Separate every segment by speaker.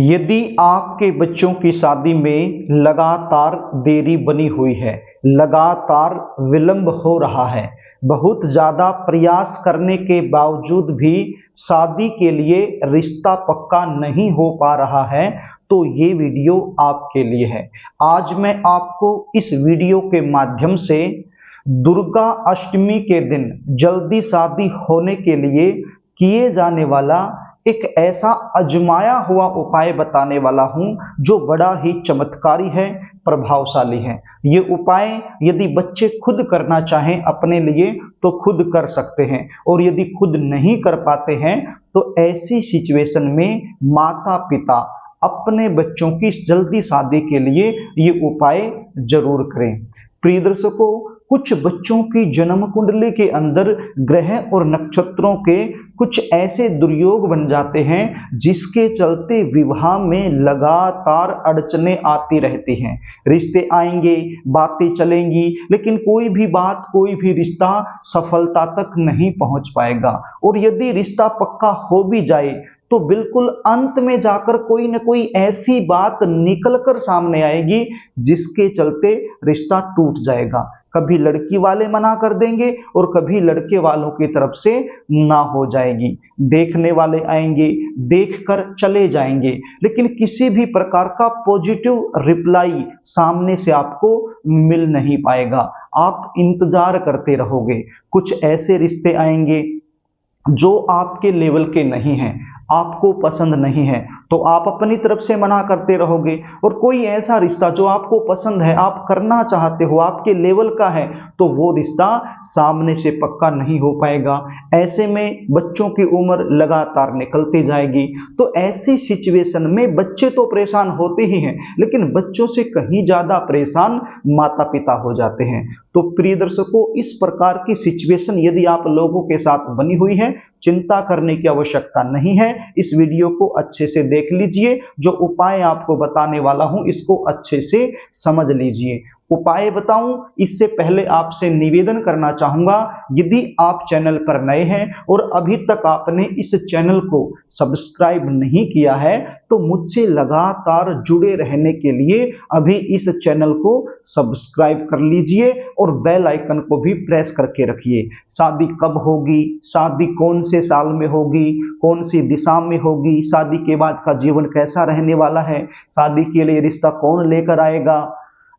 Speaker 1: यदि आपके बच्चों की शादी में लगातार देरी बनी हुई है, लगातार विलंब हो रहा है, बहुत ज़्यादा प्रयास करने के बावजूद भी शादी के लिए रिश्ता पक्का नहीं हो पा रहा है, तो ये वीडियो आपके लिए है। आज मैं आपको इस वीडियो के माध्यम से दुर्गा अष्टमी के दिन जल्दी शादी होने के लिए किए जाने वाला एक ऐसा आजमाया हुआ उपाय बताने वाला हूं जो बड़ा ही चमत्कारी है, प्रभावशाली है। ये उपाय यदि बच्चे खुद करना चाहें अपने लिए तो खुद कर सकते हैं, और यदि खुद नहीं कर पाते हैं तो ऐसी सिचुएशन में माता पिता अपने बच्चों की जल्दी शादी के लिए ये उपाय जरूर करें। प्रिय दर्शकों, कुछ बच्चों की जन्म कुंडली के अंदर ग्रह और नक्षत्रों के कुछ ऐसे दुर्योग बन जाते हैं जिसके चलते विवाह में लगातार अड़चनें आती रहती हैं। रिश्ते आएंगे, बातें चलेंगी, लेकिन कोई भी बात, कोई भी रिश्ता सफलता तक नहीं पहुंच पाएगा। और यदि रिश्ता पक्का हो भी जाए तो बिल्कुल अंत में जाकर कोई न कोई ऐसी बात निकलकर सामने आएगी जिसके चलते रिश्ता टूट जाएगा। कभी लड़की वाले मना कर देंगे और कभी लड़के वालों की तरफ से ना हो जाएगी। देखने वाले आएंगे, देखकर चले जाएंगे, लेकिन किसी भी प्रकार का पॉजिटिव रिप्लाई सामने से आपको मिल नहीं पाएगा। आप इंतजार करते रहोगे। कुछ ऐसे रिश्ते आएंगे जो आपके लेवल के नहीं हैं, आपको पसंद नहीं है, तो आप अपनी तरफ से मना करते रहोगे। और कोई ऐसा रिश्ता जो आपको पसंद है, आप करना चाहते हो, आपके लेवल का है, तो वो रिश्ता सामने से पक्का नहीं हो पाएगा। ऐसे में बच्चों की उम्र लगातार निकलती जाएगी। तो ऐसी सिचुएशन में बच्चे तो परेशान होते ही हैं, लेकिन बच्चों से कहीं ज्यादा परेशान माता पिता हो जाते हैं। तो प्रिय दर्शकों, इस प्रकार की सिचुएशन यदि आप लोगों के साथ बनी हुई है, चिंता करने की आवश्यकता नहीं है। इस वीडियो को अच्छे से देख लीजिए। जो उपाय आपको बताने वाला हूं इसको अच्छे से समझ लीजिए। उपाय बताऊं इससे पहले आपसे निवेदन करना चाहूंगा, यदि आप चैनल पर नए हैं और अभी तक आपने इस चैनल को सब्सक्राइब नहीं किया है तो मुझसे लगातार जुड़े रहने के लिए अभी इस चैनल को सब्सक्राइब कर लीजिए और बेल आइकन को भी प्रेस करके रखिए। शादी कब होगी, शादी कौन से साल में होगी, कौन सी दिशा में होगी, शादी के बाद का जीवन कैसा रहने वाला है, शादी के लिए रिश्ता कौन लेकर आएगा,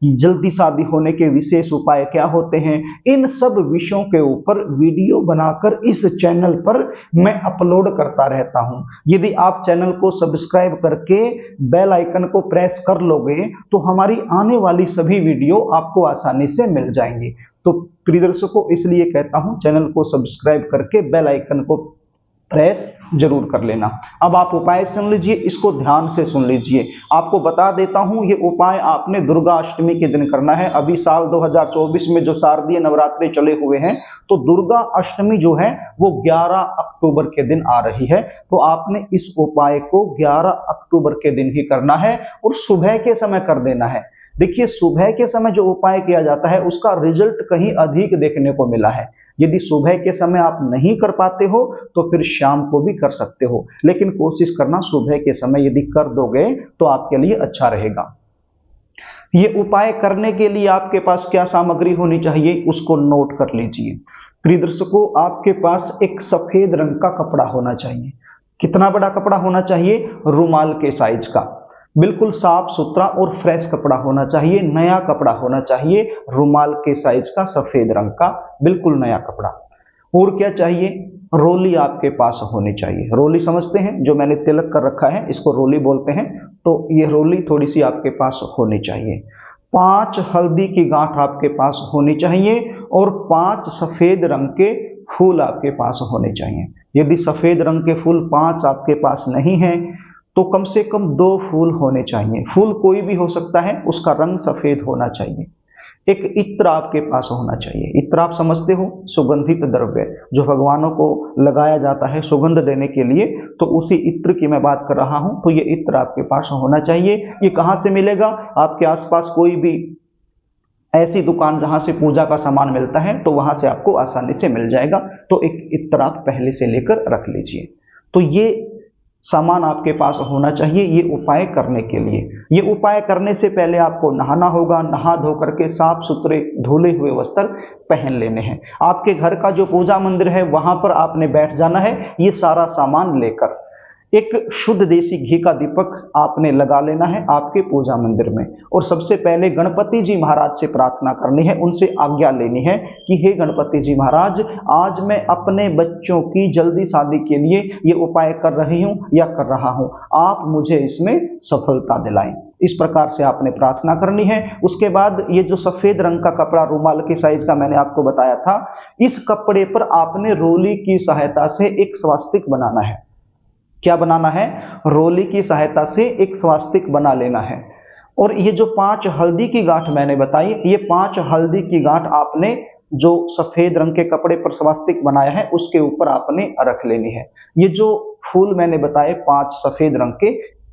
Speaker 1: जल्दी शादी होने के विशेष उपाय क्या होते हैं, इन सब विषयों के ऊपर वीडियो बनाकर इस चैनल पर मैं अपलोड करता रहता हूं। यदि आप चैनल को सब्सक्राइब करके बेल आइकन को प्रेस कर लोगे तो हमारी आने वाली सभी वीडियो आपको आसानी से मिल जाएंगी। तो प्रिय दर्शकों, इसलिए कहता हूं चैनल को सब्सक्राइब करके बेल आइकन को प्रेस जरूर कर लेना। अब आप उपाय सुन लीजिए, इसको ध्यान से सुन लीजिए। आपको बता देता हूं, ये उपाय आपने दुर्गा अष्टमी के दिन करना है। अभी साल 2024 में जो शारदीय नवरात्रि चले हुए हैं, तो दुर्गा अष्टमी जो है वो 11 अक्टूबर के दिन आ रही है। तो आपने इस उपाय को 11 अक्टूबर के दिन ही करना है और सुबह के समय कर देना है। देखिए, सुबह के समय जो उपाय किया जाता है उसका रिजल्ट कहीं अधिक देखने को मिला है। यदि सुबह के समय आप नहीं कर पाते हो तो फिर शाम को भी कर सकते हो, लेकिन कोशिश करना सुबह के समय यदि कर दोगे तो आपके लिए अच्छा रहेगा। ये उपाय करने के लिए आपके पास क्या सामग्री होनी चाहिए उसको नोट कर लीजिए। प्रिय दर्शकों, आपके पास एक सफेद रंग का कपड़ा होना चाहिए। कितना बड़ा कपड़ा होना चाहिए? रुमाल के साइज का, बिल्कुल साफ सुथरा और फ्रेश कपड़ा होना चाहिए, नया कपड़ा होना चाहिए, रुमाल के साइज का सफेद रंग का बिल्कुल नया कपड़ा। और क्या चाहिए? रोली आपके पास होनी चाहिए। रोली समझते हैं, जो मैंने तिलक कर रखा है इसको रोली बोलते हैं, तो ये रोली थोड़ी सी आपके पास होनी चाहिए। 5 हल्दी की गांठ आपके पास होनी चाहिए और 5 सफेद रंग के फूल आपके पास होने चाहिए। यदि सफेद रंग के फूल 5 आपके पास नहीं है तो कम से कम 2 फूल होने चाहिए। फूल कोई भी हो सकता है, उसका रंग सफेद होना चाहिए। एक इत्र आपके पास होना चाहिए। इत्र आप समझते हो, सुगंधित द्रव्य जो भगवानों को लगाया जाता है सुगंध देने के लिए, तो उसी इत्र की मैं बात कर रहा हूं। तो ये इत्र आपके पास होना चाहिए। ये कहां से मिलेगा? आपके आसपास कोई भी ऐसी दुकान जहां से पूजा का सामान मिलता है तो वहां से आपको आसानी से मिल जाएगा। तो एक इत्र आप पहले से लेकर रख लीजिए। तो ये सामान आपके पास होना चाहिए ये उपाय करने के लिए। ये उपाय करने से पहले आपको नहाना होगा, नहा धो करके साफ सुथरे धुले हुए वस्त्र पहन लेने हैं। आपके घर का जो पूजा मंदिर है वहां पर आपने बैठ जाना है ये सारा सामान लेकर। एक शुद्ध देसी घी का दीपक आपने लगा लेना है आपके पूजा मंदिर में, और सबसे पहले गणपति जी महाराज से प्रार्थना करनी है, उनसे आज्ञा लेनी है कि हे गणपति जी महाराज, आज मैं अपने बच्चों की जल्दी शादी के लिए ये उपाय कर रही हूँ या कर रहा हूँ, आप मुझे इसमें सफलता दिलाएं। इस प्रकार से आपने प्रार्थना करनी है। उसके बाद ये जो सफेद रंग का कपड़ा रुमाल के साइज का मैंने आपको बताया था, इस कपड़े पर आपने रोली की सहायता से एक स्वास्तिक बनाना है। क्या बनाना है? रोली की सहायता से एक स्वास्तिक बना लेना है। और ये जो 5 हल्दी की गांठ मैंने बताई, ये 5 हल्दी की गांठ आपने जो सफेद रंग के कपड़े पर स्वास्तिक बनाया है उसके ऊपर आपने रख लेनी है। ये जो फूल मैंने बताए 5 सफेद रंग के,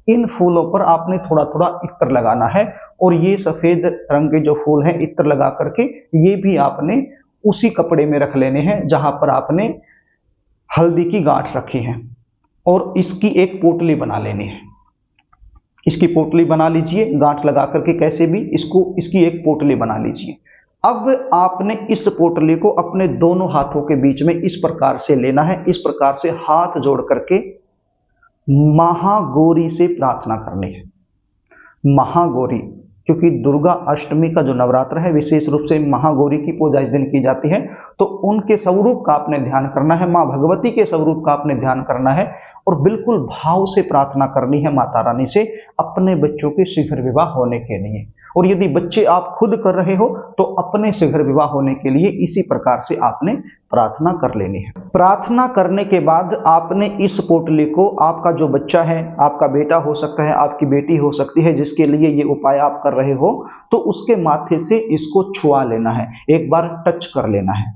Speaker 1: इन फूलों पर आपने थोड़ा थोड़ा इत्र लगाना है, और ये सफेद रंग के जो फूल हैं इत्र लगा करके ये भी आपने उसी कपड़े में रख लेने हैं जहां पर आपने हल्दी की गांठ रखी है। और इसकी एक पोटली बना लेनी है। इसकी पोटली बना लीजिए, गांठ लगा करके कैसे भी इसकी एक पोटली बना लीजिए। अब आपने इस पोटली को अपने दोनों हाथों के बीच में इस प्रकार से लेना है, इस प्रकार से हाथ जोड़ करके महागौरी से प्रार्थना करनी है। महागौरी, क्योंकि दुर्गा अष्टमी का जो नवरात्र है विशेष रूप से महागौरी की पूजा इस दिन की जाती है, तो उनके स्वरूप का आपने ध्यान करना है, मां भगवती के स्वरूप का आपने ध्यान करना है, और बिल्कुल भाव से प्रार्थना करनी है माता रानी से अपने बच्चों के शीघ्र विवाह होने के लिए। और यदि बच्चे आप खुद कर रहे हो तो अपने शीघ्र विवाह होने के लिए इसी प्रकार से आपने प्रार्थना कर लेनी है। प्रार्थना करने के बाद आपने इस पोटली को, आपका जो बच्चा है, आपका बेटा हो सकता है, आपकी बेटी हो सकती है, जिसके लिए ये उपाय आप कर रहे हो, तो उसके माथे से इसको छुआ लेना है, एक बार टच कर लेना है।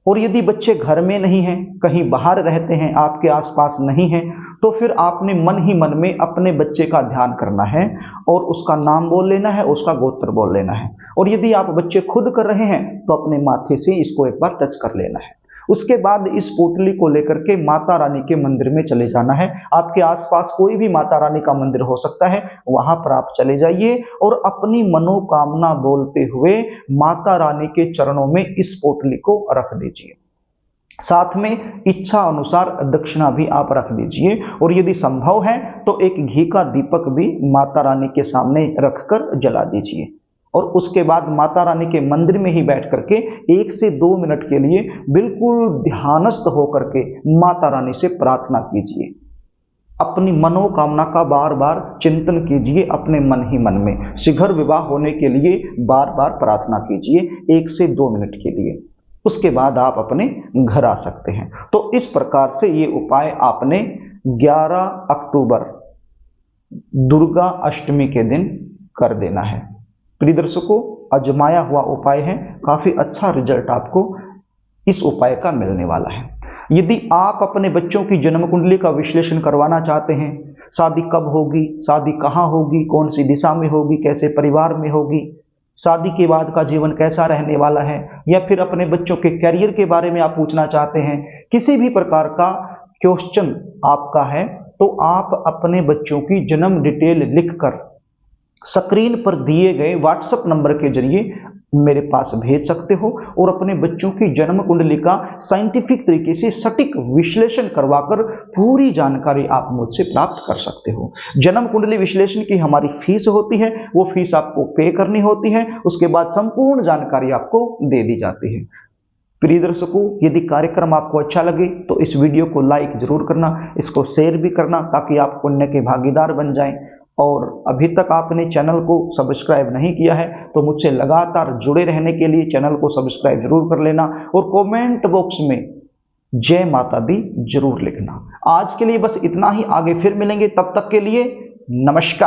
Speaker 1: और यदि बच्चे घर में नहीं हैं, कहीं बाहर रहते हैं, आपके आसपास नहीं हैं, तो फिर आपने मन ही मन में अपने बच्चे का ध्यान करना है और उसका नाम बोल लेना है, उसका गोत्र बोल लेना है। और यदि आप बच्चे खुद कर रहे हैं तो अपने माथे से इसको एक बार टच कर लेना है। उसके बाद इस पोटली को लेकर के माता रानी के मंदिर में चले जाना है। आपके आसपास कोई भी माता रानी का मंदिर हो सकता है, वहां पर आप चले जाइए और अपनी मनोकामना बोलते हुए माता रानी के चरणों में इस पोटली को रख दीजिए। साथ में इच्छा अनुसार दक्षिणा भी आप रख दीजिए, और यदि संभव है तो एक घी का दीपक भी माता रानी के सामने रखकर जला दीजिए। और उसके बाद माता रानी के मंदिर में ही बैठ करके 1 से 2 मिनट के लिए बिल्कुल ध्यानस्थ होकर के माता रानी से प्रार्थना कीजिए। अपनी मनोकामना का बार बार चिंतन कीजिए अपने मन ही मन में। शीघ्र विवाह होने के लिए बार बार प्रार्थना कीजिए 1 से 2 मिनट के लिए। उसके बाद आप अपने घर आ सकते हैं। तो इस प्रकार से ये उपाय आपने 11 अक्टूबर दुर्गा अष्टमी के दिन कर देना है। प्रिय दर्शकों, आजमाया हुआ उपाय है, काफी अच्छा रिजल्ट आपको इस उपाय का मिलने वाला है। यदि आप अपने बच्चों की जन्म कुंडली का विश्लेषण करवाना चाहते हैं, शादी कब होगी, शादी कहाँ होगी, कौन सी दिशा में होगी, कैसे परिवार में होगी, शादी के बाद का जीवन कैसा रहने वाला है, या फिर अपने बच्चों के करियर के बारे में आप पूछना चाहते हैं, किसी भी प्रकार का क्वेश्चन आपका है, तो आप अपने बच्चों की जन्म डिटेल लिखकर स्क्रीन पर दिए गए व्हाट्सएप नंबर के जरिए मेरे पास भेज सकते हो और अपने बच्चों की जन्म कुंडली का साइंटिफिक तरीके से सटीक विश्लेषण करवाकर पूरी जानकारी आप मुझसे प्राप्त कर सकते हो। जन्म कुंडली विश्लेषण की हमारी फीस होती है, वो फीस आपको पे करनी होती है, उसके बाद संपूर्ण जानकारी आपको दे दी जाती है। प्रिय दर्शकों, यदि कार्यक्रम आपको अच्छा लगे तो इस वीडियो को लाइक जरूर करना, इसको शेयर भी करना ताकि आप पुण्य के भागीदार बन जाएं। और अभी तक आपने चैनल को सब्सक्राइब नहीं किया है तो मुझसे लगातार जुड़े रहने के लिए चैनल को सब्सक्राइब जरूर कर लेना और कमेंट बॉक्स में जय माता दी जरूर लिखना। आज के लिए बस इतना ही, आगे फिर मिलेंगे, तब तक के लिए नमस्कार।